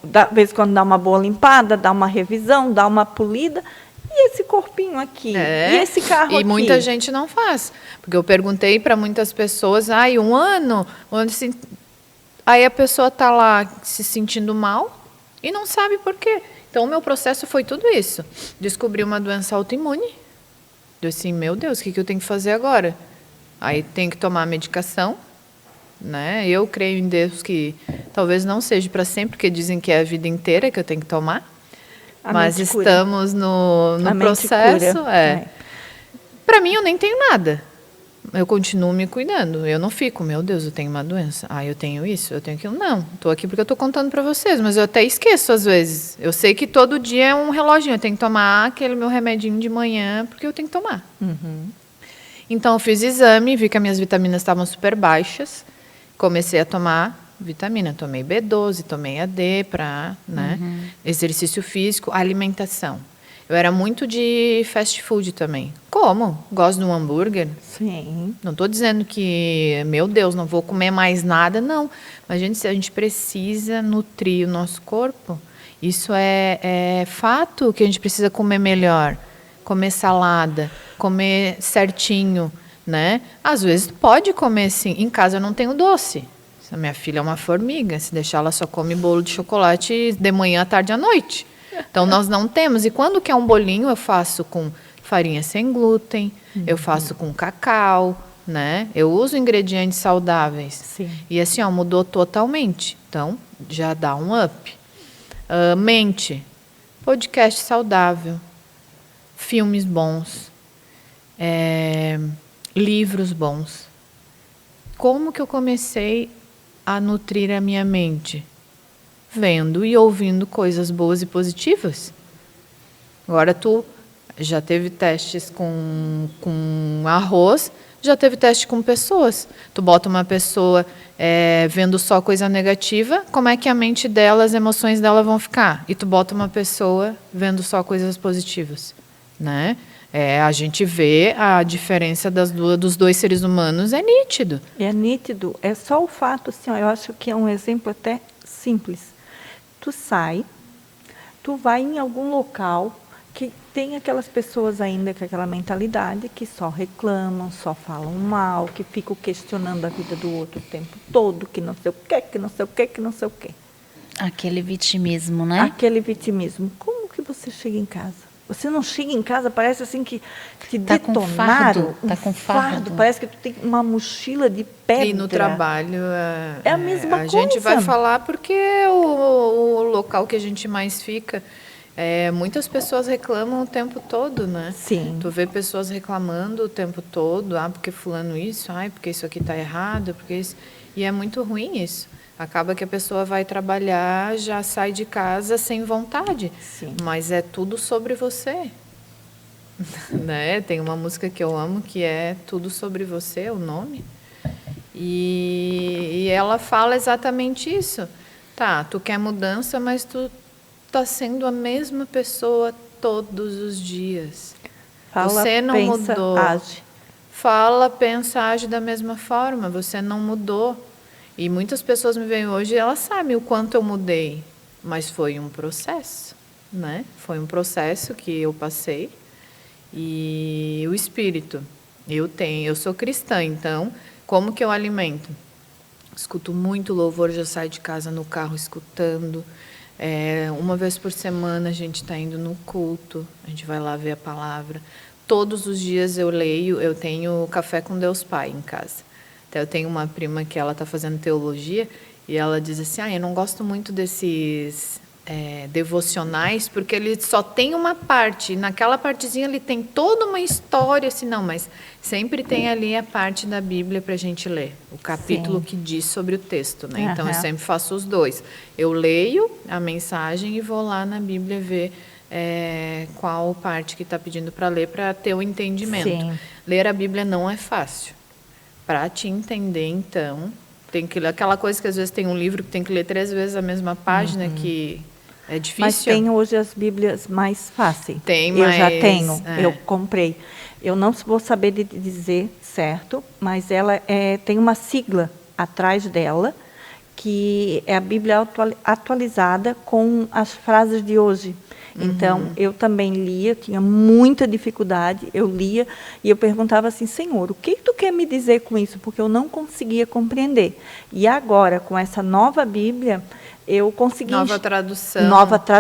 de vez em quando dá uma boa limpada, dá uma revisão, dá uma polida. E esse corpinho aqui? E esse carro aqui? E muita gente não faz. Porque eu perguntei para muitas pessoas, 1 ano, assim, aí a pessoa está lá se sentindo mal e não sabe por quê. Então, o meu processo foi tudo isso. Descobri uma doença autoimune. Eu assim, meu Deus, o que eu tenho que fazer agora? Aí tem que tomar medicação, né? Eu creio em Deus que talvez não seja para sempre, porque dizem que é a vida inteira que eu tenho que tomar. Mas estamos no processo. Para mim, eu nem tenho nada. Eu continuo me cuidando. Eu não fico, meu Deus, eu tenho uma doença. Eu tenho isso, eu tenho aquilo. Não, estou aqui porque eu estou contando para vocês, mas eu até esqueço às vezes. Eu sei que todo dia é um reloginho. Eu tenho que tomar aquele meu remedinho de manhã, porque eu tenho que tomar. Então, eu fiz exame, vi que as minhas vitaminas estavam super baixas. Comecei a tomar vitamina. Tomei B12, tomei a D para exercício físico, alimentação. Eu era muito de fast food também. Como? Gosto de um hambúrguer. Sim. Não estou dizendo que, meu Deus, não vou comer mais nada, não. Mas a gente precisa nutrir o nosso corpo. Isso é fato que a gente precisa comer melhor. Comer salada, comer certinho, né? Às vezes pode comer, sim. Em casa eu não tenho doce. A minha filha é uma formiga. Se deixar, ela só come bolo de chocolate de manhã, à tarde e à noite. Então, nós não temos. E quando quer um bolinho, eu faço com farinha sem glúten, eu faço com cacau, né? Eu uso ingredientes saudáveis. Sim. E assim, mudou totalmente. Então, já dá um up. Mente. Podcast saudável. Filmes bons. Livros bons. Como que eu comecei a nutrir a minha mente? Vendo e ouvindo coisas boas e positivas. Agora tu já teve testes com arroz, já teve teste com pessoas. Tu bota uma pessoa vendo só coisa negativa, como é que a mente dela, as emoções dela vão ficar? E tu bota uma pessoa vendo só coisas positivas, né? A gente vê a diferença dos dois seres humanos, é nítido. É nítido. É só o fato, assim, eu acho que é um exemplo até simples. Tu sai, tu vai em algum local que tem aquelas pessoas ainda com aquela mentalidade que só reclamam, só falam mal, que ficam questionando a vida do outro o tempo todo, que não sei o quê, que não sei o quê, que não sei o quê. Aquele vitimismo, né? Aquele vitimismo. Como que você chega em casa? Você não chega em casa, parece assim que te detonaram. Tá com fardo. Parece que tu tem uma mochila de pedra. E no trabalho é a mesma coisa. A gente vai falar porque o local que a gente mais fica, muitas pessoas reclamam o tempo todo, né? Sim. Tu vê pessoas reclamando o tempo todo, porque fulano isso, porque isso aqui está errado, porque isso... E é muito ruim isso. Acaba que a pessoa vai trabalhar, já sai de casa sem vontade. Sim. Mas é tudo sobre você. Né? Tem uma música que eu amo que é Tudo Sobre Você, o nome. E ela fala exatamente isso. Tá, tu quer mudança, mas tu tá sendo a mesma pessoa todos os dias. Fala, Você não pensa, mudou. age. Fala, pensa, age da mesma forma. Você não mudou. E muitas pessoas me veem hoje e elas sabem o quanto eu mudei. Mas foi um processo, né? Foi um processo que eu passei. E o espírito, eu sou cristã, então, como que eu alimento? Escuto muito louvor, já saio de casa no carro escutando. Uma vez por semana a gente está indo no culto, a gente vai lá ver a palavra. Todos os dias eu leio, eu tenho Café com Deus Pai em casa. Até eu tenho uma prima que ela está fazendo teologia e ela diz assim, eu não gosto muito desses devocionais, porque ele só tem uma parte, e naquela partezinha ele tem toda uma história, assim, não, mas sempre tem ali a parte da Bíblia para a gente ler, o capítulo que diz sobre o texto, né? Então, eu sempre faço os dois. Eu leio a mensagem e vou lá na Bíblia ver qual parte que está pedindo para ler, para ter o entendimento. Sim. Ler a Bíblia não é fácil. Para te entender, então, tem que ler aquela coisa que às vezes tem um livro que tem que ler 3 vezes a mesma página, que é difícil. Mas tem hoje as Bíblias mais fáceis. Tem, eu já tenho, é. eu comprei. Eu não vou saber dizer certo, mas ela tem uma sigla atrás dela, que é a Bíblia atualizada com as frases de hoje. Então, eu também lia, tinha muita dificuldade, eu lia e eu perguntava assim, Senhor, o que tu quer me dizer com isso? Porque eu não conseguia compreender. E agora, com essa nova Bíblia, eu consegui... Nova tradução.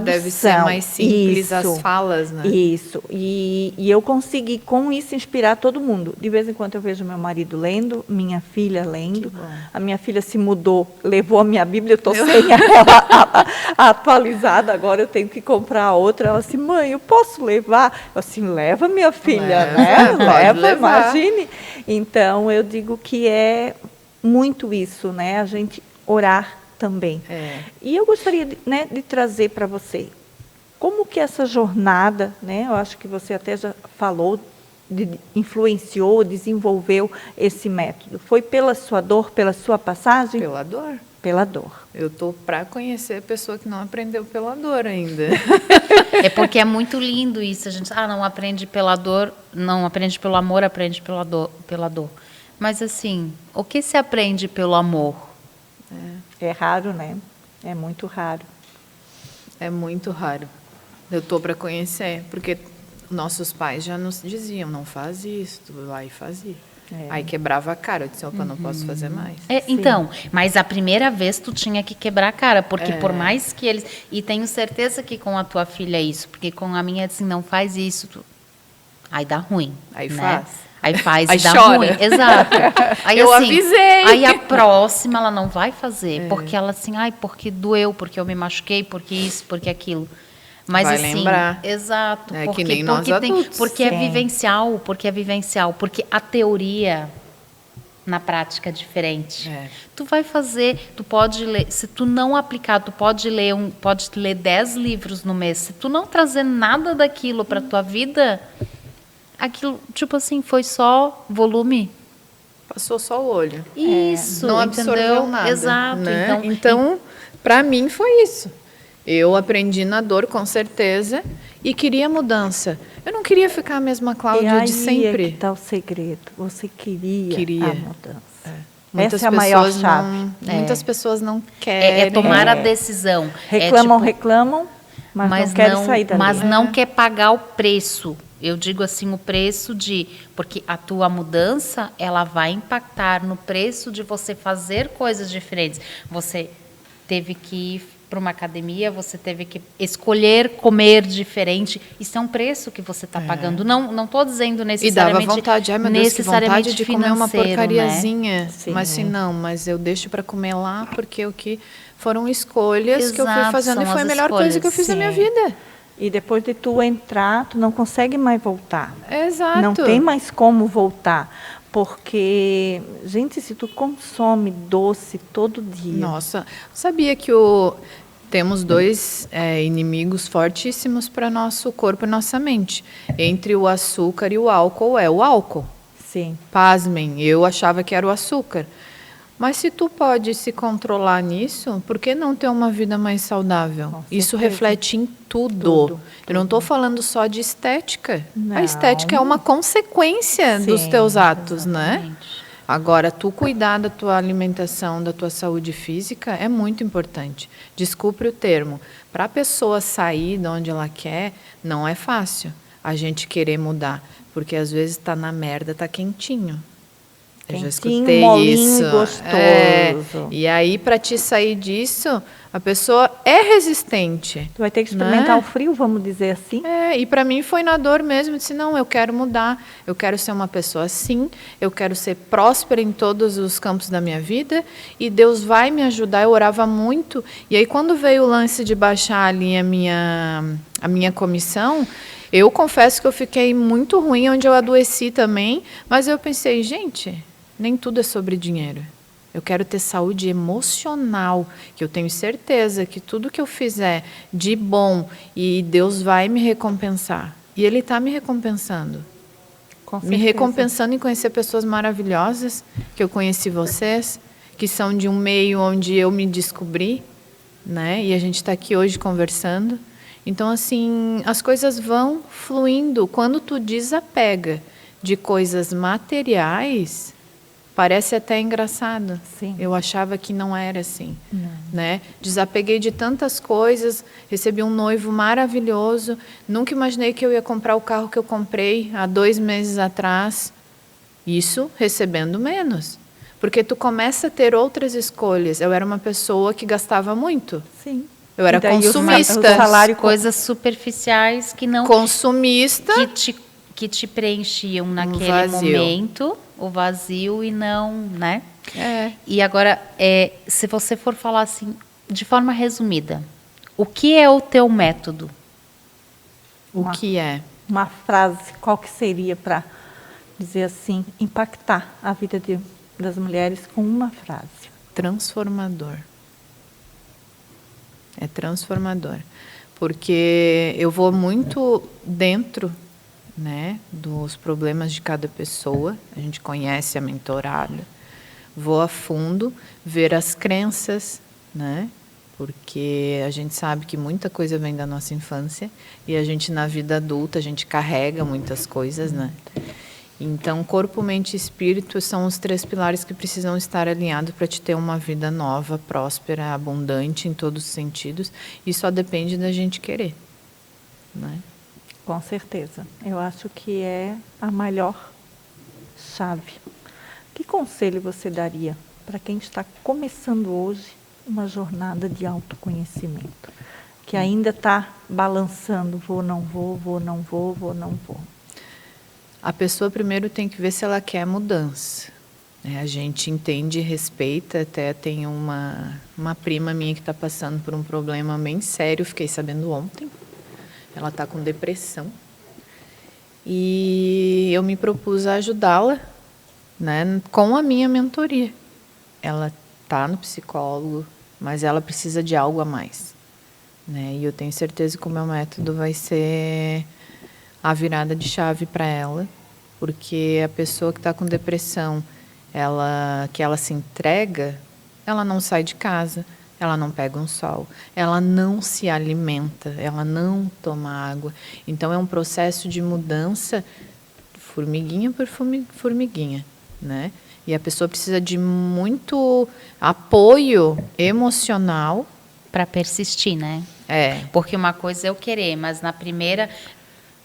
Deve ser mais simples as falas, né? Isso. E eu consegui, com isso, inspirar todo mundo. De vez em quando eu vejo meu marido lendo, minha filha lendo. A minha filha se mudou, levou a minha Bíblia, eu estou sem ela atualizada, agora eu tenho que comprar outra. Ela assim, mãe, eu posso levar? Eu assim, leva minha filha, leva, imagine. Então, eu digo que é muito isso, né? A gente orar também. E eu gostaria de trazer para você como que essa jornada, né, eu acho que você até já falou, influenciou, desenvolveu esse método. Foi pela sua dor, pela sua passagem? Pela dor. Pela dor. Eu estou para conhecer a pessoa que não aprendeu pela dor ainda. É porque é muito lindo isso. A gente não aprende pela dor, não aprende pelo amor, aprende pela dor. Mas assim, o que se aprende pelo amor? É raro, né? É muito raro. É muito raro. Eu estou para conhecer, porque nossos pais já nos diziam, não faz isso, tu vai lá e fazia. Aí quebrava a cara, eu disse, opa, não posso fazer mais. Então, mas a primeira vez tu tinha que quebrar a cara, porque por mais que eles... E tenho certeza que com a tua filha é isso, porque com a minha, assim, não faz isso. Aí dá ruim. Aí né? faz. Aí faz Aí e dá chora. ruim. Exato. Aí, Eu assim, avisei. Aí a próxima ela não vai fazer, porque ela assim, porque doeu, porque eu me machuquei, porque isso, porque aquilo. Mas vai assim, lembrar. Exato. É que nem nós adultos. Porque é vivencial, porque a teoria na prática é diferente. Tu vai fazer, tu pode ler, se tu não aplicar, tu pode ler 10 livros no mês. Se tu não trazer nada daquilo para tua vida, aquilo, tipo assim, foi só volume. Passou só o olho. Isso, não absorveu nada. Exato. Né? Então para mim foi isso. Eu aprendi na dor, com certeza, e queria mudança. Eu não queria ficar a mesma Cláudia de sempre. É que está o segredo. Você queria a mudança. Muitas Essa é a maior chave. Muitas pessoas não querem. É tomar a decisão. Reclamam, mas não querem sair dali. Mas não quer pagar o preço. Eu digo assim, o preço porque a tua mudança, ela vai impactar no preço de você fazer coisas diferentes. Você teve que ir para uma academia, você teve que escolher comer diferente. Isso é um preço que você está pagando. Não estou dizendo necessariamente... E dava vontade, meu Deus, que vontade de comer uma porcariazinha. Né? Mas assim, mas eu deixo para comer lá, porque o que foram escolhas que eu fui fazendo e foi a melhor coisa que eu fiz na minha vida. E depois de tu entrar, tu não consegue mais voltar. Exato. Não tem mais como voltar. Porque, gente, se tu consome doce todo dia... Nossa, sabia que temos dois inimigos fortíssimos para nosso corpo e nossa mente. Entre o açúcar e o álcool é o álcool. Sim. Pasmem, eu achava que era o açúcar. Mas se tu pode se controlar nisso, por que não ter uma vida mais saudável? Isso reflete em tudo. Eu não estou falando só de estética. Não. A estética é uma consequência dos teus atos, né? Agora, tu cuidar da tua alimentação, da tua saúde física é muito importante. Desculpe o termo. Para a pessoa sair de onde ela quer, não é fácil a gente querer mudar. Porque às vezes está na merda, está quentinho. Eu já escutei molinho isso. E gostoso. E aí, para te sair disso, a pessoa é resistente. Tu vai ter que experimentar o frio, vamos dizer assim. E para mim foi na dor mesmo. Eu disse, não, eu quero mudar, eu quero ser uma pessoa assim, eu quero ser próspera em todos os campos da minha vida e Deus vai me ajudar. Eu orava muito. E aí, quando veio o lance de baixar ali a minha comissão, eu confesso que eu fiquei muito ruim, onde eu adoeci também, mas eu pensei, gente, nem tudo é sobre dinheiro. Eu quero ter saúde emocional, que eu tenho certeza que tudo que eu fizer de bom, e Deus vai me recompensar. E Ele está me recompensando. Me recompensando em conhecer pessoas maravilhosas, que eu conheci vocês, que são de um meio onde eu me descobri, né? E a gente está aqui hoje conversando. Então, assim, as coisas vão fluindo. Quando tu desapega de coisas materiais, parece até engraçado. Sim. Eu achava que não era assim. Né? Desapeguei de tantas coisas, recebi um noivo maravilhoso. Nunca imaginei que eu ia comprar o carro que eu comprei há 2 meses atrás. Isso recebendo menos. Porque tu começa a ter outras escolhas. Eu era uma pessoa que gastava muito. Sim. Eu era consumista. O salário... Coisas superficiais que não... Consumista. Que te preenchiam naquele momento, o vazio e não, né? E agora, se você for falar assim, de forma resumida, o que é o teu método? O que é? Uma frase, qual que seria para dizer assim, impactar a vida das mulheres com uma frase? Transformador. É transformador. Porque eu vou muito dentro, né, dos problemas de cada pessoa. A gente conhece a mentorada. Vou a fundo ver as crenças, né? Porque a gente sabe que muita coisa vem da nossa infância e a gente na vida adulta a gente carrega muitas coisas, né? Então, corpo, mente e espírito são os 3 pilares que precisam estar alinhados para te ter uma vida nova, próspera, abundante em todos os sentidos. E só depende da gente querer, né? Com certeza. Eu acho que é a maior chave. Que conselho você daria para quem está começando hoje uma jornada de autoconhecimento? Que ainda está balançando, vou, não vou, vou, não vou, vou, não vou. A pessoa primeiro tem que ver se ela quer mudança. A gente entende e respeita. Até tem uma prima minha que está passando por um problema bem sério, fiquei sabendo ontem. Ela está com depressão. E eu me propus a ajudá-la, né, com a minha mentoria. Ela está no psicólogo, mas ela precisa de algo a mais. Né? E eu tenho certeza que o meu método vai ser a virada de chave para ela, porque a pessoa que está com depressão, que ela se entrega, ela não sai de casa, ela não pega um sol, ela não se alimenta, ela não toma água. Então é um processo de mudança, formiguinha por formiguinha, né? E a pessoa precisa de muito apoio emocional para persistir, né? Porque uma coisa é eu querer, mas na primeira,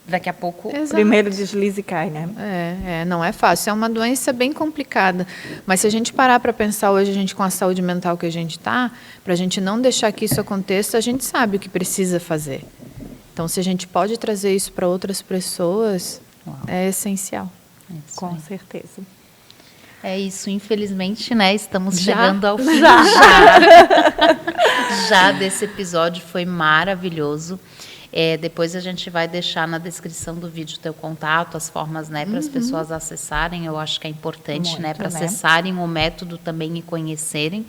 daqui a pouco... Exato. Primeiro deslize e cai, né? Não é fácil. É uma doença bem complicada. Mas se a gente parar para pensar hoje, a gente com a saúde mental que a gente está, para a gente não deixar que isso aconteça, a gente sabe o que precisa fazer. Então, se a gente pode trazer isso para outras pessoas, é essencial. Com certeza. É isso, infelizmente, né? Estamos Já? chegando ao fim já desse episódio, foi maravilhoso. Depois a gente vai deixar na descrição do vídeo o teu contato, as formas, né, para as pessoas acessarem. Eu acho que é importante, Muito, né, para né? acessarem o método também e conhecerem.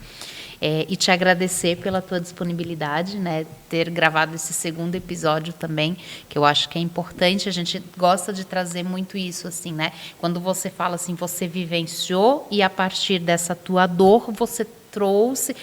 E te agradecer pela tua disponibilidade, né, ter gravado esse segundo episódio também, que eu acho que é importante. A gente gosta de trazer muito isso, assim, né? Quando você fala assim, você vivenciou e a partir dessa tua dor você trouxe,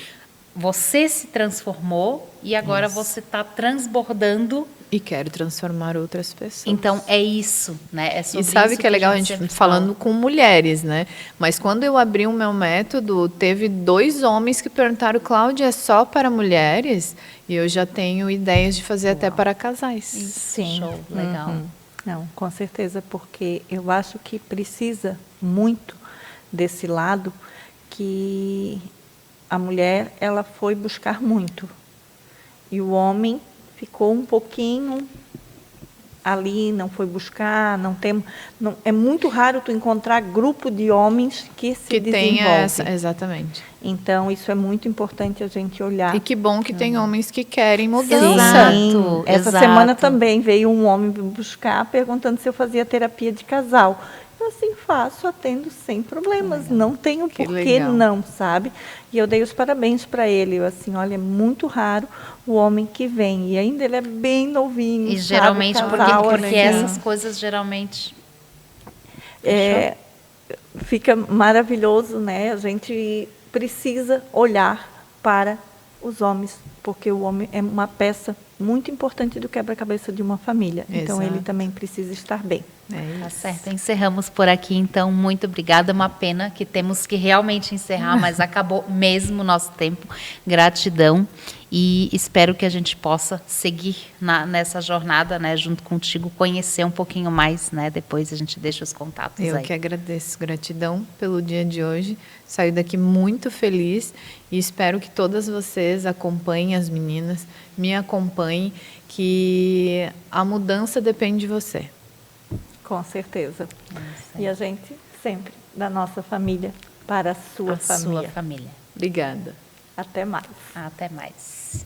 você se transformou e agora você está transbordando. E quero transformar outras pessoas. Então, é isso, né? É sobre E sabe isso que é legal a gente sempre falando fala. com mulheres, né? Mas quando eu abri o meu método, teve 2 homens que perguntaram, Cláudia, é só para mulheres? E eu já tenho ideias de fazer até para casais. Sim. Show, legal. Não, com certeza, porque eu acho que precisa muito desse lado que a mulher, ela foi buscar muito. E o homem ficou um pouquinho ali, não foi buscar, é muito raro tu encontrar grupo de homens que se Que tenha desenvolve. essa, exatamente. Então, isso é muito importante a gente olhar. E que bom que tem homens que querem mudança. Exato, Essa exato. semana também veio um homem me buscar perguntando se eu fazia terapia de casal. Eu assim faço, atendo sem problemas, não tenho Que por que legal. não, sabe? E eu dei os parabéns para ele, eu assim, olha, é muito raro o homem que vem, e ainda ele é bem novinho, E sabe? geralmente, Casal, porque assim, essas coisas geralmente... fica maravilhoso, né? A gente precisa olhar para os homens, porque o homem é uma peça muito importante do quebra-cabeça de uma família. Então, ele Exato. também precisa estar bem. É Tá isso. certo, encerramos por aqui, então, muito obrigada, é uma pena que temos que realmente encerrar, mas acabou mesmo o nosso tempo, gratidão, e espero que a gente possa seguir nessa jornada, né, junto contigo, conhecer um pouquinho mais, né, depois a gente deixa os contatos Eu aí. que agradeço, gratidão pelo dia de hoje. Saio daqui muito feliz e espero que todas vocês acompanhem as meninas, me acompanhem, que a mudança depende de você. Com certeza. Isso E a gente sempre, da nossa família, para a sua a família. sua família. Obrigada. Até mais. Até mais.